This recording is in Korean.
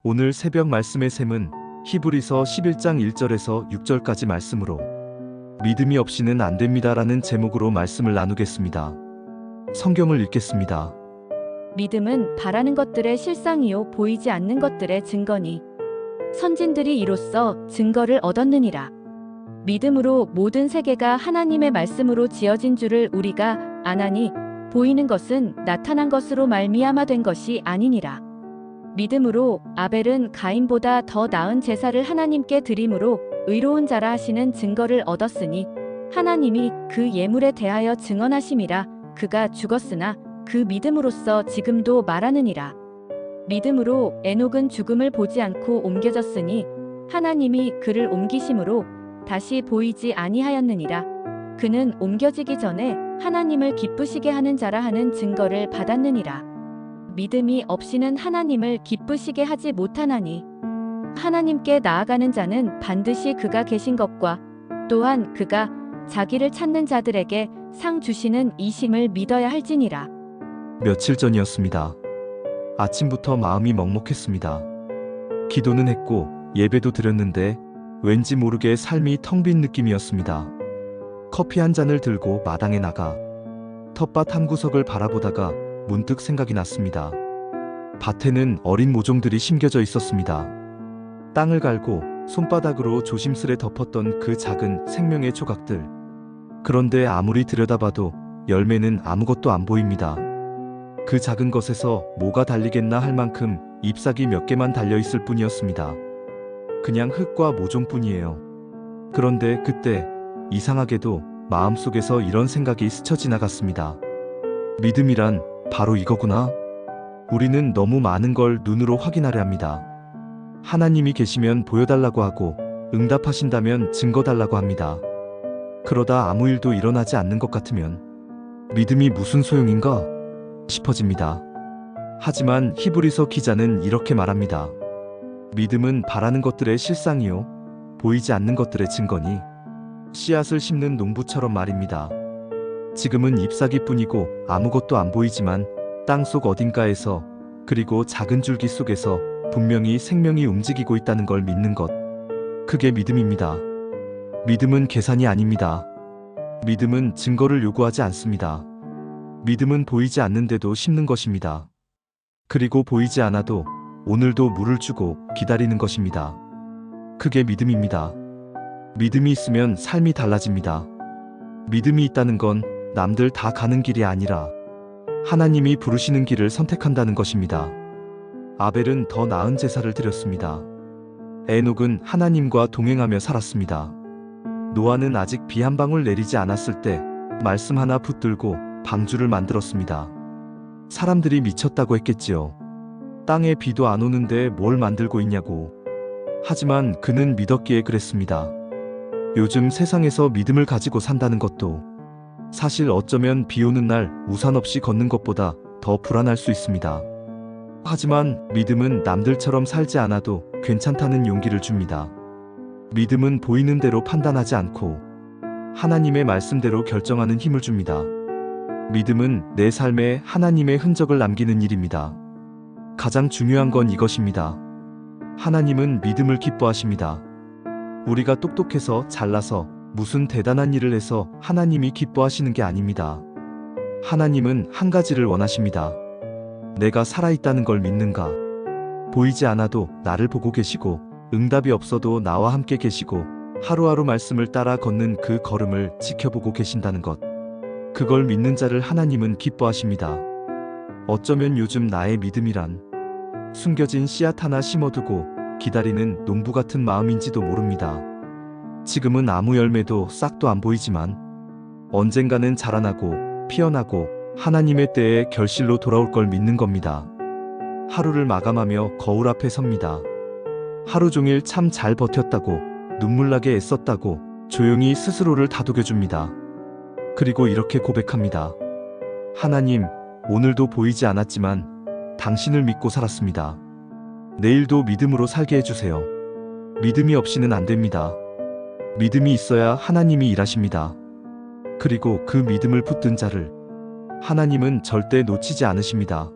오늘 새벽 말씀의 셈은 히브리서 11장 1절에서 6절까지 말씀으로 믿음이 없이는 안 됩니다라는 제목으로 말씀을 나누겠습니다. 성경을 읽겠습니다. 믿음은 바라는 것들의 실상이요 보이지 않는 것들의 증거니 선진들이 이로써 증거를 얻었느니라. 믿음으로 모든 세계가 하나님의 말씀으로 지어진 줄을 우리가 아나니 보이는 것은 나타난 것으로 말미암아 된 것이 아니니라. 믿음으로 아벨은 가인보다 더 나은 제사를 하나님께 드림으로 의로운 자라 하시는 증거를 얻었으니 하나님이 그 예물에 대하여 증언하심이라. 그가 죽었으나 그 믿음으로써 지금도 말하느니라. 믿음으로 에녹은 죽음을 보지 않고 옮겨졌으니 하나님이 그를 옮기심으로 다시 보이지 아니하였느니라. 그는 옮겨지기 전에 하나님을 기쁘시게 하는 자라 하는 증거를 받았느니라. 믿음이 없이는 하나님을 기쁘시게 하지 못하나니 하나님께 나아가는 자는 반드시 그가 계신 것과 또한 그가 자기를 찾는 자들에게 상 주시는 이심을 믿어야 할지니라. 며칠 전이었습니다. 아침부터 마음이 먹먹했습니다. 기도는 했고 예배도 드렸는데 왠지 모르게 삶이 텅 빈 느낌이었습니다. 커피 한 잔을 들고 마당에 나가 텃밭 한 구석을 바라보다가 문득 생각이 났습니다. 밭에는 어린 모종들이 심겨져 있었습니다. 땅을 갈고 손바닥으로 조심스레 덮었던 그 작은 생명의 조각들. 그런데 아무리 들여다봐도 열매는 아무것도 안 보입니다. 그 작은 것에서 뭐가 달리겠나 할 만큼 잎사귀 몇 개만 달려있을 뿐이었습니다. 그냥 흙과 모종뿐이에요. 그런데 그때 이상하게도 마음속에서 이런 생각이 스쳐 지나갔습니다. 믿음이란 바로 이거구나. 우리는 너무 많은 걸 눈으로 확인하려 합니다. 하나님이 계시면 보여달라고 하고 응답하신다면 증거 달라고 합니다. 그러다 아무 일도 일어나지 않는 것 같으면 믿음이 무슨 소용인가 싶어집니다. 하지만 히브리서 기자는 이렇게 말합니다. 믿음은 바라는 것들의 실상이요 보이지 않는 것들의 증거니 씨앗을 심는 농부처럼 말입니다. 지금은 잎사귀뿐이고 아무것도 안 보이지만 땅속 어딘가에서 그리고 작은 줄기 속에서 분명히 생명이 움직이고 있다는 걸 믿는 것. 그게 믿음입니다. 믿음은 계산이 아닙니다. 믿음은 증거를 요구하지 않습니다. 믿음은 보이지 않는데도 심는 것입니다. 그리고 보이지 않아도 오늘도 물을 주고 기다리는 것입니다. 그게 믿음입니다. 믿음이 있으면 삶이 달라집니다. 믿음이 있다는 건 남들 다 가는 길이 아니라 하나님이 부르시는 길을 선택한다는 것입니다. 아벨은 더 나은 제사를 드렸습니다. 에녹은 하나님과 동행하며 살았습니다. 노아는 아직 비 한 방울 내리지 않았을 때 말씀 하나 붙들고 방주를 만들었습니다. 사람들이 미쳤다고 했겠지요. 땅에 비도 안 오는데 뭘 만들고 있냐고. 하지만 그는 믿었기에 그랬습니다. 요즘 세상에서 믿음을 가지고 산다는 것도 사실 어쩌면 비 오는 날 우산 없이 걷는 것보다 더 불안할 수 있습니다. 하지만 믿음은 남들처럼 살지 않아도 괜찮다는 용기를 줍니다. 믿음은 보이는 대로 판단하지 않고 하나님의 말씀대로 결정하는 힘을 줍니다. 믿음은 내 삶에 하나님의 흔적을 남기는 일입니다. 가장 중요한 건 이것입니다. 하나님은 믿음을 기뻐하십니다. 우리가 똑똑해서 잘나서 무슨 대단한 일을 해서 하나님이 기뻐하시는 게 아닙니다. 하나님은 한 가지를 원하십니다. 내가 살아있다는 걸 믿는가? 보이지 않아도 나를 보고 계시고 응답이 없어도 나와 함께 계시고 하루하루 말씀을 따라 걷는 그 걸음을 지켜보고 계신다는 것. 그걸 믿는 자를 하나님은 기뻐하십니다. 어쩌면 요즘 나의 믿음이란 숨겨진 씨앗 하나 심어두고 기다리는 농부 같은 마음인지도 모릅니다. 지금은 아무 열매도 싹도 안 보이지만 언젠가는 자라나고 피어나고 하나님의 때에 결실로 돌아올 걸 믿는 겁니다. 하루를 마감하며 거울 앞에 섭니다. 하루 종일 참 잘 버텼다고 눈물나게 애썼다고 조용히 스스로를 다독여줍니다. 그리고 이렇게 고백합니다. 하나님, 오늘도 보이지 않았지만 당신을 믿고 살았습니다. 내일도 믿음으로 살게 해주세요. 믿음이 없이는 안 됩니다. 믿음이 있어야 하나님이 일하십니다. 그리고 그 믿음을 붙든 자를 하나님은 절대 놓치지 않으십니다.